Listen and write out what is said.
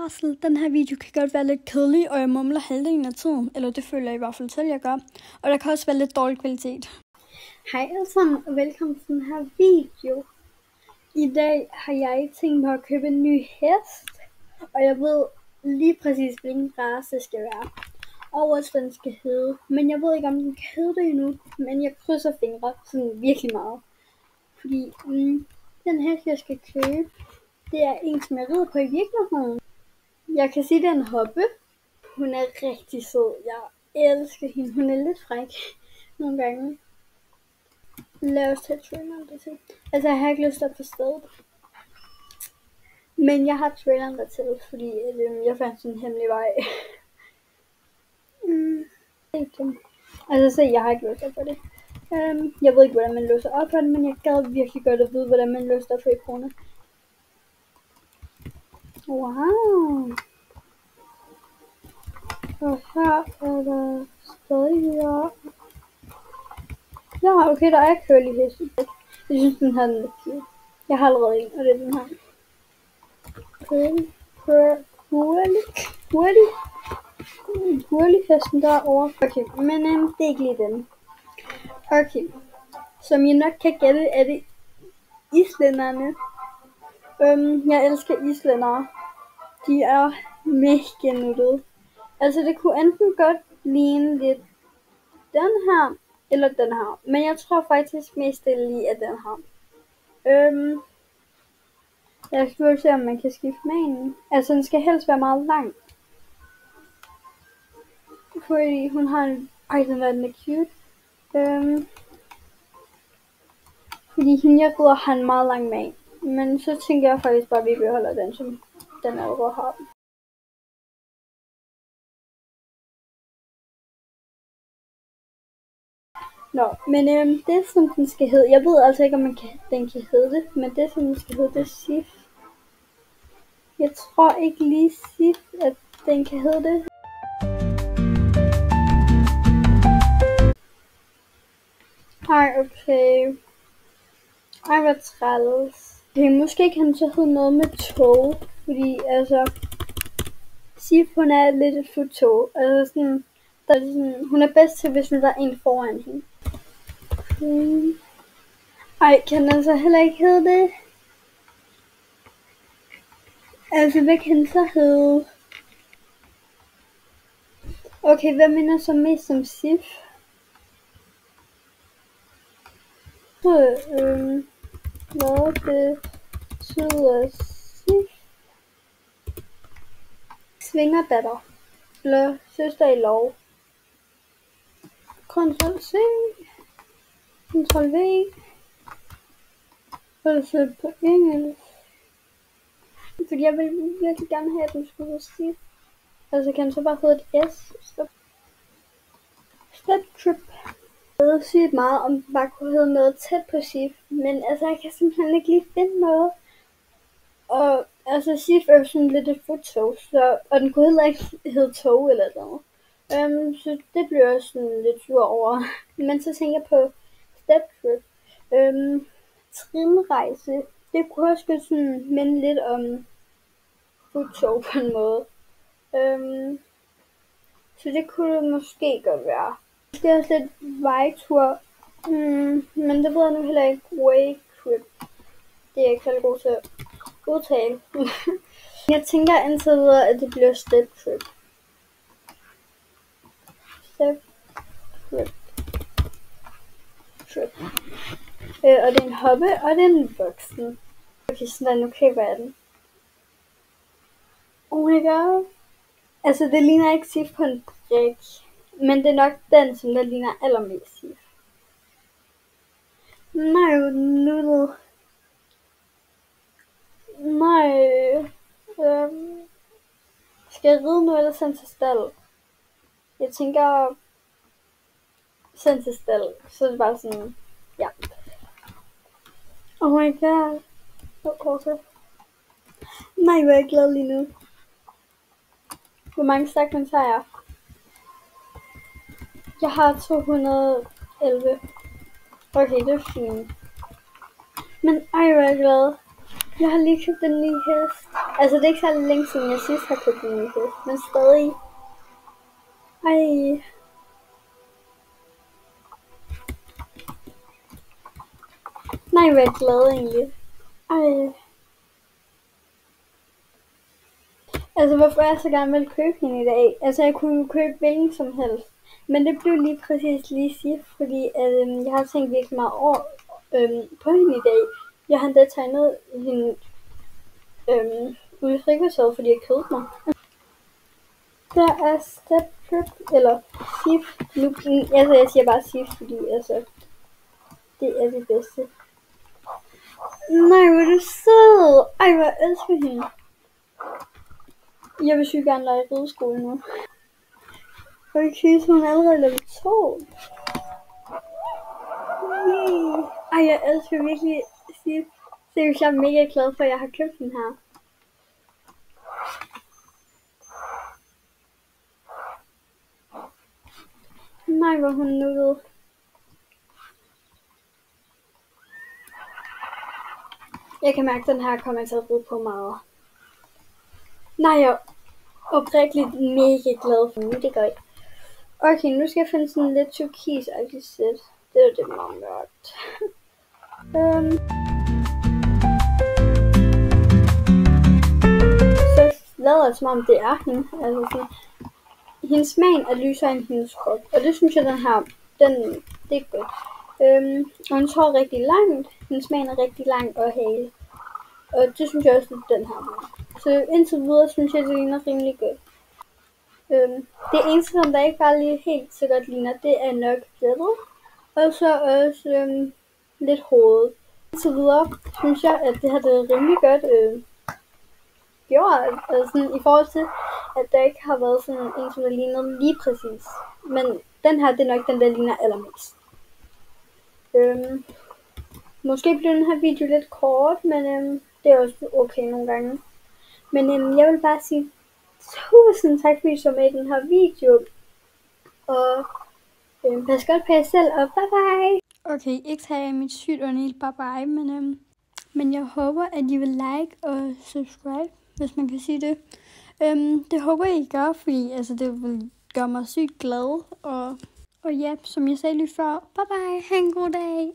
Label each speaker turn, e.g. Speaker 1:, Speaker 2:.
Speaker 1: advarsel. Den her video kan godt være lidt kedelig, og jeg mumler halvdelen af tiden. Eller det føler jeg i hvert fald selv, jeg gør. Og der kan også være lidt dårlig kvalitet. Hej alle sammen, og velkommen til den her video. I dag har jeg tænkt mig at købe en ny hest. Og jeg ved lige præcis, hvilken race det skal være. Og også hvad den skal hedde. Men jeg ved ikke, om den kan hedde det endnu. Men jeg krydser fingre sådan virkelig meget. Fordi den hest, jeg skal købe, det er en, som jeg rider på i virkeligheden. Jeg kan sige, at det er en hoppe. Hun er rigtig sød. Jeg elsker hende. Hun er lidt fræk nogle gange. Lad os tage traileren dertil. Altså, jeg har ikke lyst til at på stedet. Men jeg har traileren dertil, fordi jeg fandt sådan en hemmelig vej. Altså, se, jeg har ikke lyst op på det. Jeg ved ikke, hvordan man låser op på det, men jeg gad virkelig godt at vide, hvordan man låser op på ikonet. Wow. Og her er der stadig her. Ja, okay, der er curly hest. Jeg synes, den her er lidt cute. Jeg har allerede en, og det er den her. Curly hesten derovre. Okay, men det er ikke lige den. Okay, som I nok kan gætte, er det islænderne. Jeg elsker islændere. De er mega nuttede. Altså, det kunne enten godt ligne lidt den her, eller den her. Men jeg tror faktisk mest, det er lige af den her. Jeg skal se, om man kan skifte manen. Altså, den skal helst være meget lang. Fordi hun har en... Ej, den er cute. Fordi hende, jeg rider, har en meget lang man. Men så tænker jeg faktisk bare, at vi beholder den, som den allerede har. Nå, men det som den skal hedde, jeg ved altså ikke, om den kan hedde det, men det som den skal hedde, det er Sif. Jeg tror ikke lige Sif, at den kan hedde det. Ej, okay. Ej, hvor træls. Okay, måske kan den så hedde noget med tog, fordi altså, Sif, hun er lidt et futtog. Altså sådan, der er sådan, hun er bedst til, hvis der er en foran hende. Ej, kan den så heller ikke hedde det? Altså, hvad kan den så hedde? Okay, hvad minder så mest som Sif? Hvad betyder Sif? Svingerdatter. Eller søster i lov. Ctrl C. Ctrl V. Altså på engelsk. Fordi jeg vil virkelig gerne have, at den skulle hedde Sif. Altså kan den så bare hedde et S. Step Trip. Jeg ved sygt meget, om den bare kunne hedde noget tæt på Sif. Men altså, jeg kan simpelthen ikke lige finde noget. Og altså, Sif er sådan lidt et futtog. Og den kunne heller ikke hedde tog eller noget. Så det bliver jeg sådan lidt sur over. Men så tænker jeg på Step Trip. Trinrejse. Det kunne også sådan minde lidt om futtog på en måde. Så det kunne det måske godt være. Det er også lidt vejtur. Men det ved jeg nu heller ikke. Waytrip. Det er jeg ikke så god til at udtale. Jeg tænker indtil videre, at det bliver Step Trip. Step Trip. Og det er en hoppe, og det er en voksen. Okay, sådan nu køber jeg den. Oh my god. Altså, det ligner ikke Sif på en brik. Men det er nok den, som der ligner allermest Sif. Nej, nuttet. Nej. Skal jeg ride nu eller sende til stald? Jeg tænker sende til stald. Så er det bare sådan, ja. Oh my god. Nej, hvor er jeg glad lige nu. Hvor mange stakkels har jeg? Jeg har 211. Okay, det er fint. Men ej, hvor er jeg glad. Jeg har lige købt en ny hest. Altså, det er ikke særlig længe siden, jeg sidst har købt en ny hest, men stadig. Ej. Nej, hvor er jeg glad egentlig. Ej. Altså, hvorfor jeg så gerne ville købe hende i dag? Altså, jeg kunne købe hvilken som helst. Men det blev lige præcis lige Sif, fordi at, jeg har tænkt virkelig meget over på hende i dag. Jeg har endda tegnet hende ude i frikvarteret, fordi jeg købte mig. Der er Step Trip, eller Sif. Nu, altså, jeg siger bare Sif, fordi altså, det er det bedste. Nej, hvor er du sød! Ej, hvor jeg elsker hende. Jeg vil sygt gerne lege i rideskole nu. Okay, så hun er allerede level 2. Ej, jeg elsker virkelig Sif. Seriøst, jeg er mega glad for, at jeg har købt den her. Nej, hvor hun nuttet. Jeg kan mærke, at den her kommer til at bruge på meget. Nej, jeg er oprigtigt mega glad for den. Det gør jeg. Okay, nu skal jeg finde sådan lidt turkis-agtigt sæt. Det er det meget mørkt. Så lader jeg som om det er hende. Altså sådan, hendes man er lysere end hendes krop. Og det synes jeg, det er godt. Og hendes hår er rigtig langt. Hendes man er rigtig lang og hale. Og det synes jeg også, at den her. Så indtil videre synes jeg, det ligner rimelig godt. Det eneste, som der ikke bare lige helt så godt ligner, det er nok blædet. Og så også lidt hovedet. Indtil videre synes jeg, at det har det rimelig godt gjort. Altså sådan, i forhold til, at der ikke har været sådan en, som der lignede lige præcis. Men den her, det er nok den, der ligner allermest. Måske bliver den her video lidt kort, men det er også okay nogle gange. Men jeg vil bare sige tusind tak, fordi I så med i den her video. Og pas godt på jer selv, og bye bye. Okay, ikke tager jeg mit sygt underligt bye bye, men jeg håber, at I vil like og subscribe, hvis man kan sige det. Det håber jeg, I gør, fordi altså, det vil gøre mig sygt glad. Og ja, som jeg sagde lige før, bye bye, ha' en god dag.